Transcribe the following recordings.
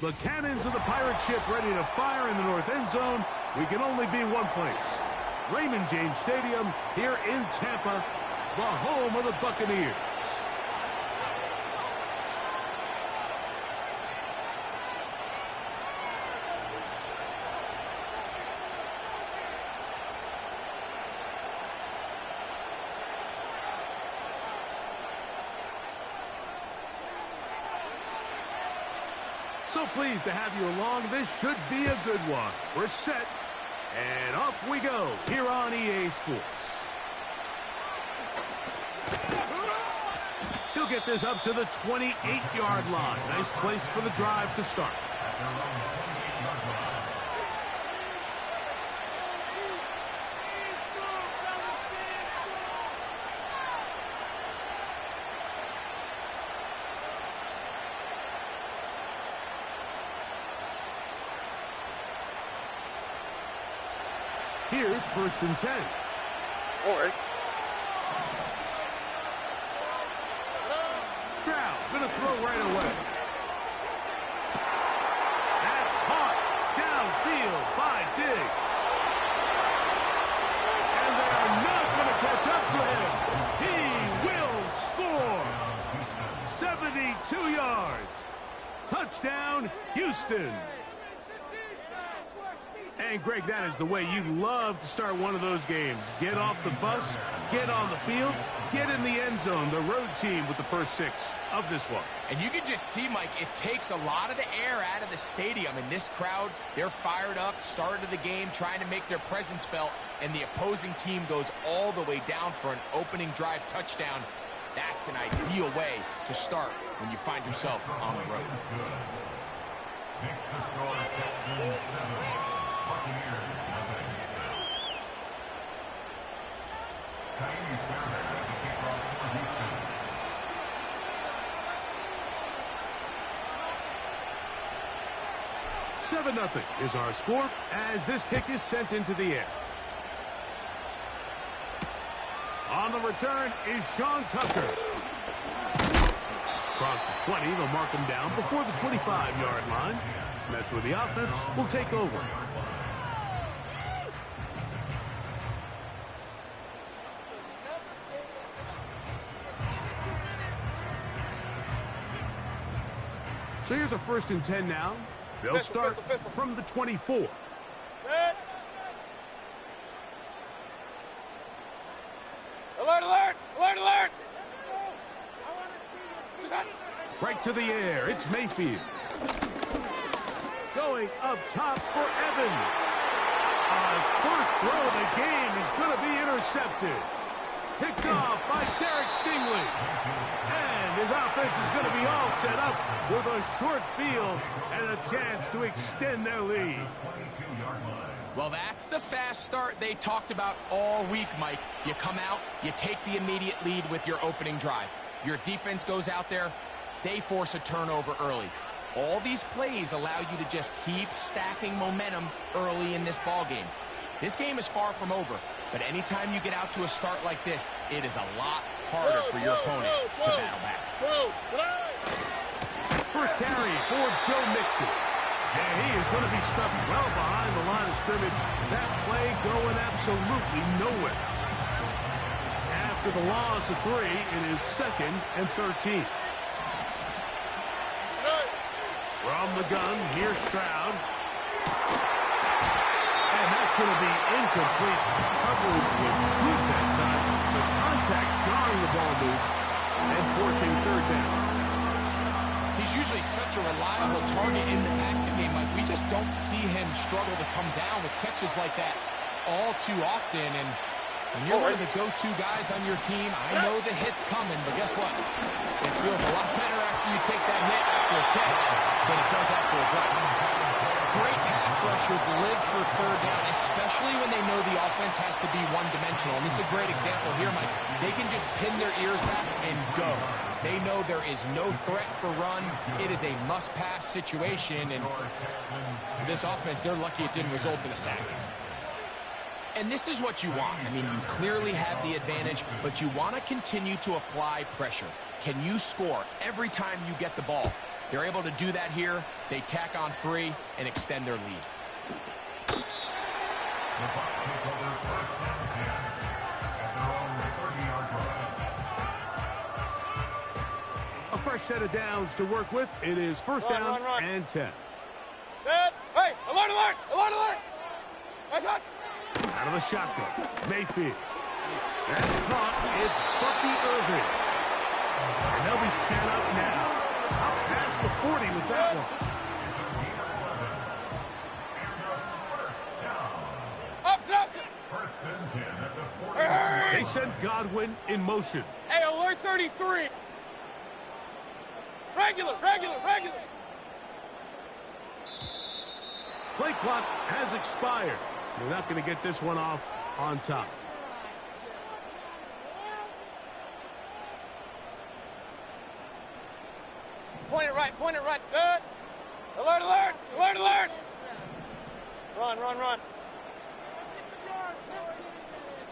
The cannons of the pirate ship ready to fire in the north end zone. We can only be one place. Raymond James Stadium here in Tampa, the home of the Buccaneers. So pleased to have you along. This should be a good one. We're set, and off we go here on EA Sports. He'll get this up to the 28-yard line. Nice place for the drive to start. Here's 1st and 10. Brown gonna throw right away. That's caught downfield by Diggs. And they're not gonna catch up to him. He will score. 72 yards. Touchdown, Houston. And, Greg, that is the way you love to start one of those games. Get off the bus, get on the field, get in the end zone. The road team with the first 6 of this one. And you can just see, Mike, it takes a lot of the air out of the stadium. And this crowd, they're fired up, start of the game, trying to make their presence felt. And the opposing team goes all the way down for an opening drive touchdown. That's an ideal way to start when you find yourself on the road. Next to score, 7. Seven 0 is our score as this kick is sent into the air. On the return is Sean Tucker. Across the 20, they'll mark him down before the 25-yard line. And that's where the offense will take over. So here's a 1st and 10 now. They'll start from the 24. Alert, alert! Alert, alert! Right to the air. It's Mayfield. Going up top for Evans. His first throw of the game is going to be intercepted. Picked off by Derek Stingley. And his offense is going to be all set up with a short field and a chance to extend their lead. Well, that's the fast start they talked about all week, Mike. You come out, you take the immediate lead with your opening drive. Your defense goes out there, they force a turnover early. All these plays allow you to just keep stacking momentum early in this ball game. This game is far from over, but anytime you get out to a start like this, it is a lot harder for your opponent to battle back. First carry for Joe Mixon. And he is going to be stuffed well behind the line of scrimmage. That play going absolutely nowhere. After the loss of 3, it is 2nd and 13. From the gun, here's Stroud. And that's going to be incomplete. Coverage was good that time. The contact jarring the ball loose and forcing 3rd down. He's usually such a reliable target in the passing game. Like, we just don't see him struggle to come down with catches like that all too often. And when you're one of the go-to guys on your team, I know the hit's coming, but guess what? It feels a lot better after you take that hit after a catch than it does after a drop. Great pass rushers live for 3rd down, especially when they know the offense has to be one-dimensional. And this is a great example here, Mike. They can just pin their ears back and go. They know there is no threat for run. It is a must-pass situation, and for this offense, they're lucky it didn't result in a sack. And this is what you want. I mean, you clearly have the advantage, but you want to continue to apply pressure. Can you score every time you get the ball? They're able to do that here. They tack on 3 and extend their lead. The Bucs take over first and 10 at their own 30-yard line. A fresh set of downs to work with. It is first down and 10. Good. Hey, alert, alert, alert, alert. Nice one. Out of the shotgun, Mayfield. That's caught. It's Bucky Irving. And they'll be set up now. Up past the 40 with that one. Up, Nelson. First and 10 at the 40. Hey. They send Godwin in motion. Hey, alert 33. Regular, regular, regular. Play clock has expired. They're not going to get this one off on top. Point it right, good. Alert, alert, alert, alert. Run, run, run.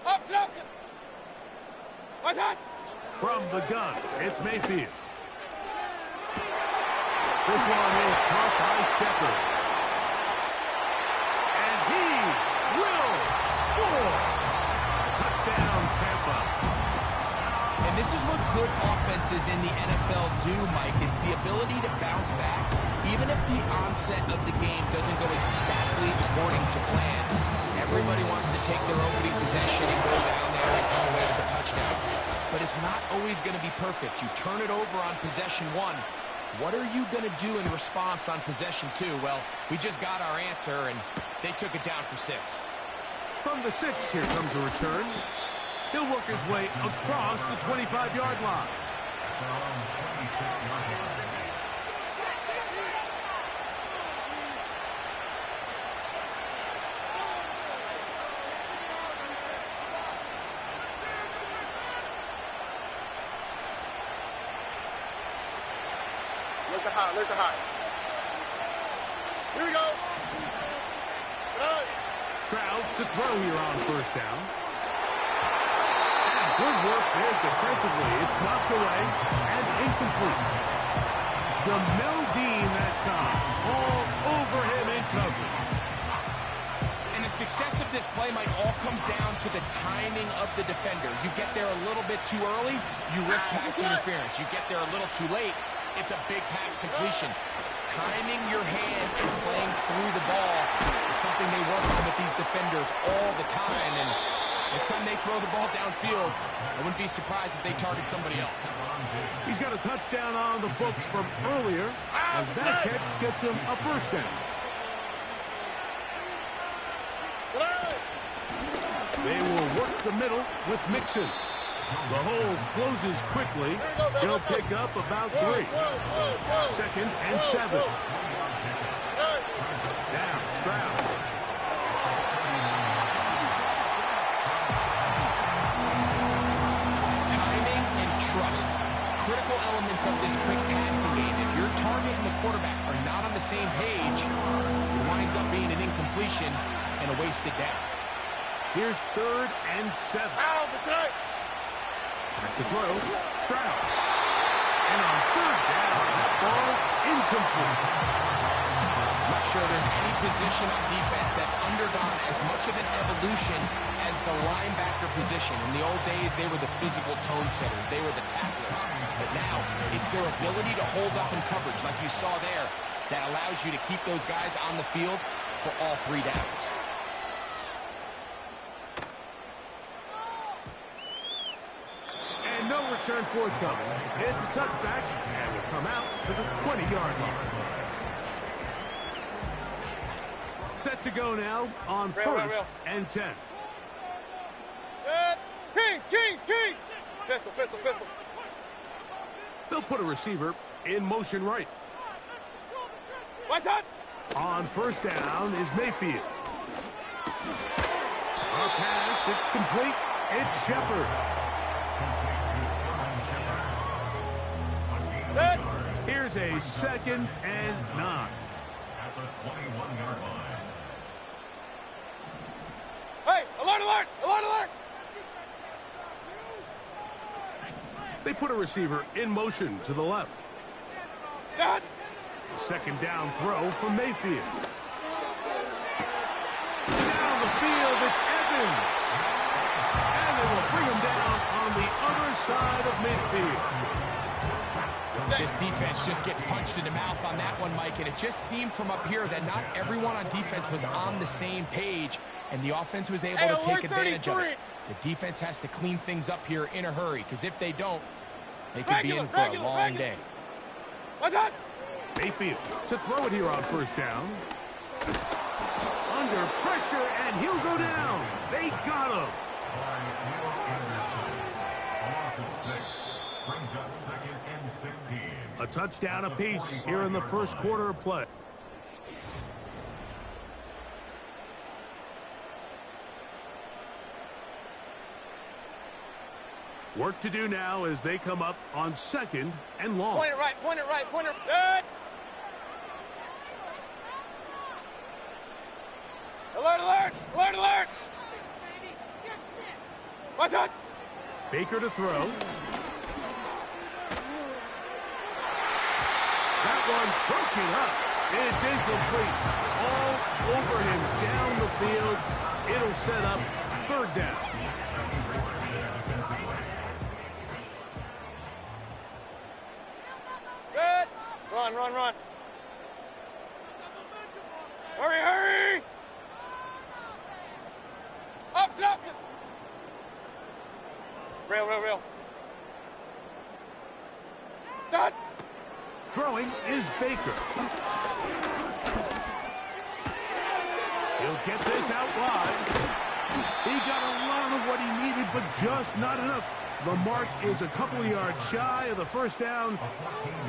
Up, Nelson. What's that? From the gun, it's Mayfield. This one is caught by Shepard. And he will score. Touchdown, Tampa. And this is what good offenses in the NFL do, Mike. It's the ability to bounce back, even if the onset of the game doesn't go exactly according to plan. Everybody wants to take their opening possession and go down there and come away with a touchdown. But it's not always going to be perfect. You turn it over on possession 1. What are you going to do in response on possession 2? Well, we just got our answer, and they took it down for 6. From the 6, here comes a return. He'll work his way across the 25-yard line. At their own 26-yard line. Look at high. Here we go. Stroud to throw here on first down. And good work there defensively. It's knocked away and incomplete. Jamel Dean that time. All over him in coverage. And the success of this play might all comes down to the timing of the defender. You get there a little bit too early, you risk pass interference. You get there a little too late, it's a big pass completion. Timing your hand and playing through the ball is something they work on with these defenders all the time. And next time they throw the ball downfield, I wouldn't be surprised if they target somebody else. He's got a touchdown on the books from earlier, and that catch gets him a first down. They will work the middle with Mixon. The hole closes quickly. He'll pick up about 3. Second and 7. Down, Stroud. Timing and trust. Critical elements of this quick passing game. If your target and the quarterback are not on the same page, it winds up being an incompletion and a wasted down. Here's 3rd and 7. Back to throw, Stroud. And on 3rd down, that ball incomplete. I'm not sure there's any position on defense that's undergone as much of an evolution as the linebacker position. In the old days, they were the physical tone setters. They were the tacklers. But now, it's their ability to hold up in coverage, like you saw there, that allows you to keep those guys on the field for all 3 downs. And no return forthcoming. It's a touchback, and will come out to the 20-yard line. Set to go now on 1st and 10. Kings! Pistol. They'll put a receiver in motion right. What's that? On 1st down is Mayfield. Our pass, it's complete. It's Shepard. Here's a 2nd and 9. At the 21-yard line. Hey, alert! They put a receiver in motion to the left. Dad, Second down throw for Mayfield. Down the field, it's Evans. And they will bring him down on the other side of midfield. This defense just gets punched in the mouth on that one, Mike, and it just seemed from up here that not everyone on defense was on the same page, and the offense was able to take advantage of it. The defense has to clean things up here in a hurry, because if they don't, they could be in for a long day. What's up? Mayfield to throw it here on first down. Under pressure, and he'll go down. They got him. A touchdown apiece here in the first quarter of play. Work to do now as they come up on second and long. Point it right, point it right, point it. Good. Alert, alert, alert, alert. What's up? Baker to throw. That one broken up. It's incomplete. All over him down the field. It'll set up third down. Good. Run, run, run. Hurry, hurry. Up, up. Real. Done. Throwing is Baker. He'll get this out wide. He got a lot of what he needed, but just not enough. The mark is a couple of yards shy of the first down.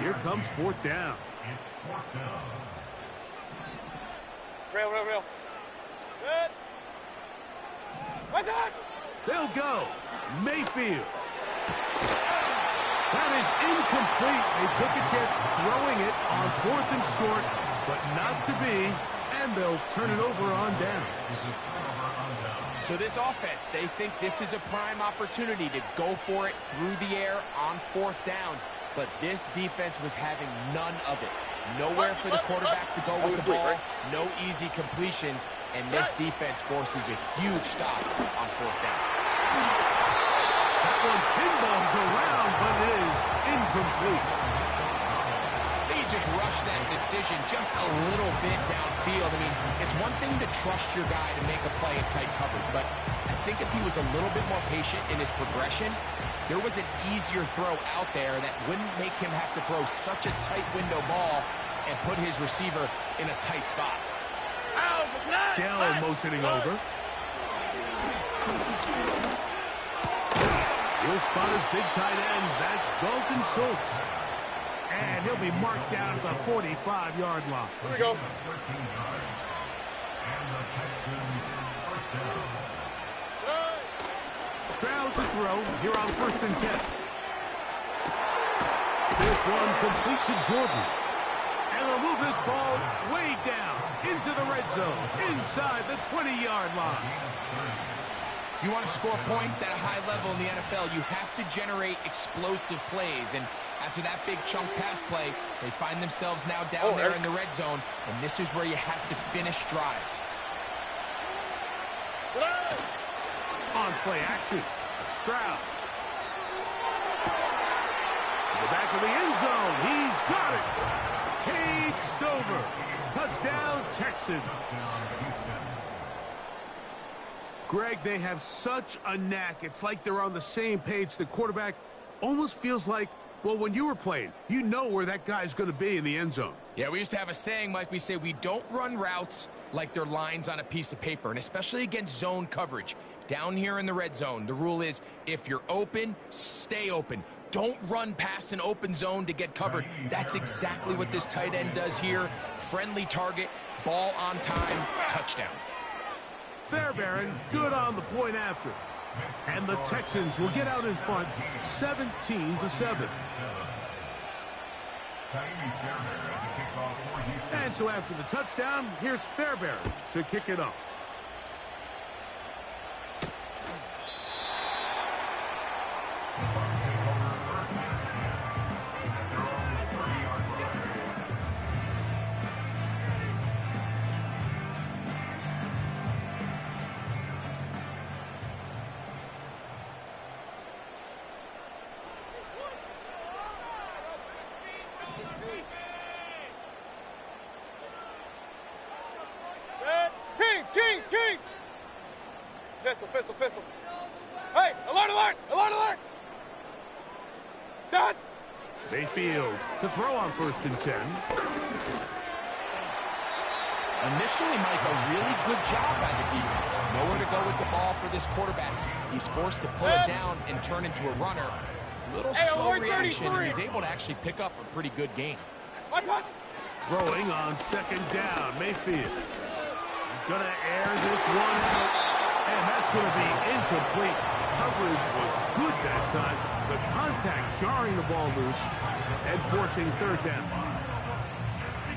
Here comes fourth down. Real. Good. What's up? They'll go. Mayfield. That is incomplete. They took a chance throwing it on fourth and short, but not to be, and they'll turn it over on downs. So this offense, they think this is a prime opportunity to go for it through the air on fourth down, but this defense was having none of it. Nowhere for the quarterback to go with the ball, no easy completions, and this defense forces a huge stop on fourth down. That one pinballs around, but it is incomplete. They just rushed that decision just a little bit downfield. I mean, it's one thing to trust your guy to make a play in tight coverage, but I think if he was a little bit more patient in his progression, there was an easier throw out there that wouldn't make him have to throw such a tight window ball and put his receiver in a tight spot. Dell motioning over. He'll spot his big tight end. That's Dalton Schultz. And he'll be marked down at the 45-yard line. Here we go. Stroud to throw here on first and 10. This one complete to Jordan. And they'll move this ball way down into the red zone, inside the 20-yard line. If you want to score points at a high level in the NFL, you have to generate explosive plays. And after that big chunk pass play, they find themselves now down there in the red zone, and this is where you have to finish drives. On play action, Stroud. To the back of the end zone, he's got it. Cade Stover, touchdown Texans. Greg, they have such a knack. It's like they're on the same page. The quarterback almost feels like, well, when you were playing, you know where that guy's going to be in the end zone. Yeah, we used to have a saying, Mike, we say we don't run routes like they're lines on a piece of paper, and especially against zone coverage. Down here in the red zone, the rule is if you're open, stay open. Don't run past an open zone to get covered. That's exactly what this tight end does here. Friendly target, ball on time, touchdown. Fairbairn, good on the point after. And the Texans will get out in front, 17-7. And so after the touchdown, here's Fairbairn to kick it off. Pistol, pistol, pistol. Hey, alert, alert, alert, alert! Done! Mayfield to throw on 1st and 10. Initially, Mike, a really good job by the defense. Nowhere to go with the ball for this quarterback. He's forced to pull it down and turn into a runner. Little slow reaction, and he's able to actually pick up a pretty good game. What? Throwing on 2nd down, Mayfield. He's going to air this one out, and that's going to be incomplete. Coverage was good that time. The contact jarring the ball loose and forcing 3rd down.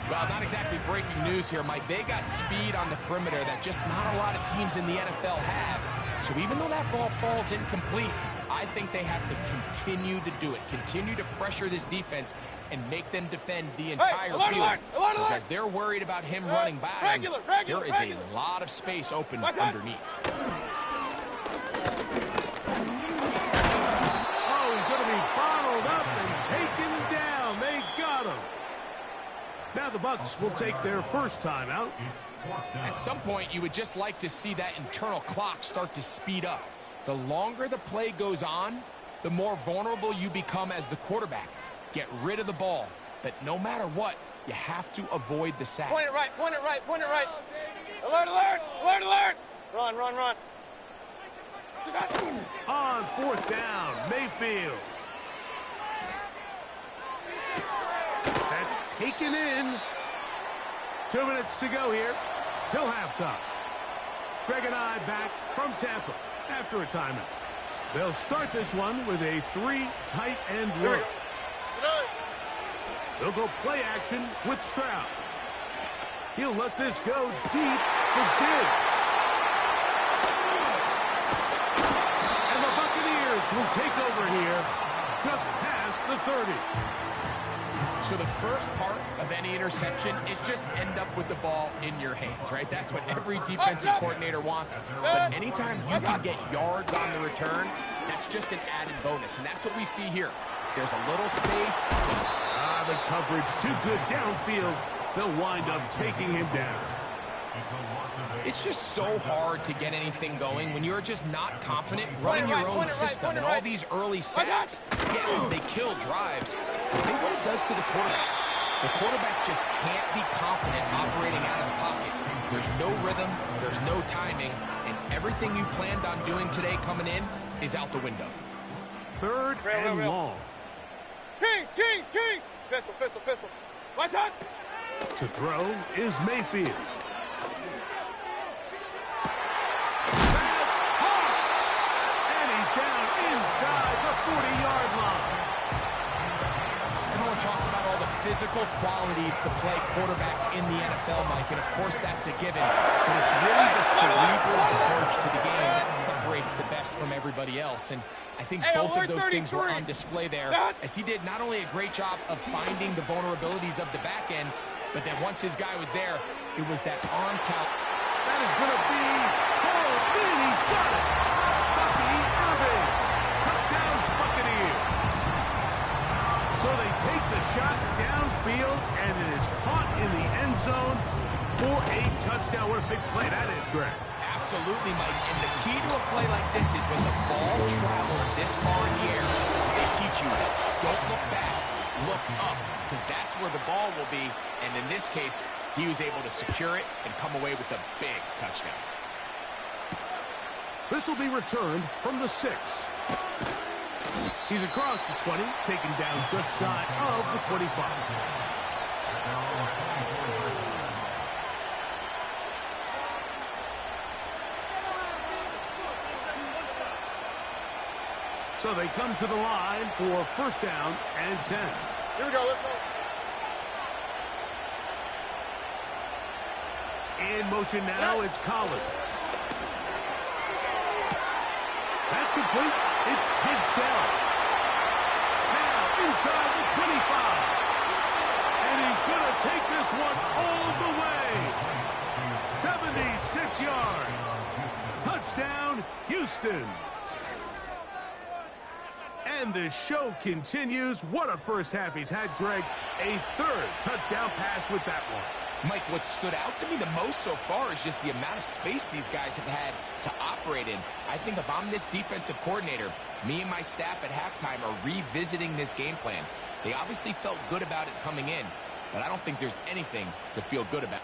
Well, not exactly breaking news here, Mike. They got speed on the perimeter that just not a lot of teams in the NFL have. So even though that ball falls incomplete, I think they have to continue to do it. Continue to pressure this defense and make them defend the entire field. Because as they're worried about him running by him, there is a lot of space open underneath. Oh, he's going to be bottled up and taken down. They got him. Now the Bucs will take their first timeout. At some point, you would just like to see that internal clock start to speed up. The longer the play goes on, the more vulnerable you become as the quarterback. Get rid of the ball, but no matter what, you have to avoid the sack. Point it right, point it right, point it right. Alert, alert, alert, alert! Run, run, run. On 4th down, Mayfield. That's taken in. 2 minutes to go here till halftime. Greg and I back from Tampa after a timeout. They'll start this one with a 3 tight end look. They'll go play action with Stroud. He'll let this go deep for Diggs. And the Buccaneers will take over here just past the 30. So the first part of any interception is just end up with the ball in your hands, right? That's what every defensive coordinator wants. But anytime you can get yards on the return, that's just an added bonus. And that's what we see here. There's a little space. The coverage too good downfield. They'll wind up taking him down. It's just so hard to get anything going when you're just not confident running your own system. And all these early sacks, yes, they kill drives. But think what it does to the quarterback. The quarterback just can't be confident operating out of the pocket. There's no rhythm, there's no timing, and everything you planned on doing today coming in is out the window. 3rd and long. Kings, Kings, Kings! Pistol, pistol, pistol. Right on! To throw is Mayfield. That's hot! And he's down inside the 40-yard line. Everyone talks about all the physical qualities to play quarterback in the NFL, Mike, and of course that's a given. But it's really the cerebral approach to the game that separates the best from everybody else. And I think both of those things were on display there, as he did not only a great job of finding the vulnerabilities of the back end, but then once his guy was there, it was that arm talent. That is going to be pulled in. He's got it. Bucky Irving. Touchdown Buccaneers. So they take the shot downfield, and it is caught in the end zone for a touchdown. What a big play that is, Greg. Absolutely, Mike. And the key to a play like this is when the ball travels this far in the air, they teach you, don't look back, look up, because that's where the ball will be. And in this case, he was able to secure it and come away with a big touchdown. This will be returned from the 6. He's across the 20, taken down just shy of the 25. So they come to the line for 1st down and 10. Here we go, let's go. In motion now, it's Collins. That's complete. It's Ted Dell. Now inside the 25. And he's going to take this one all the way. 76 yards. Touchdown, Houston. And the show continues. What a first half he's had, Greg. A 3rd touchdown pass with that one. Mike, what stood out to me the most so far is just the amount of space these guys have had to operate in. I think if I'm this defensive coordinator, me and my staff at halftime are revisiting this game plan. They obviously felt good about it coming in, but I don't think there's anything to feel good about.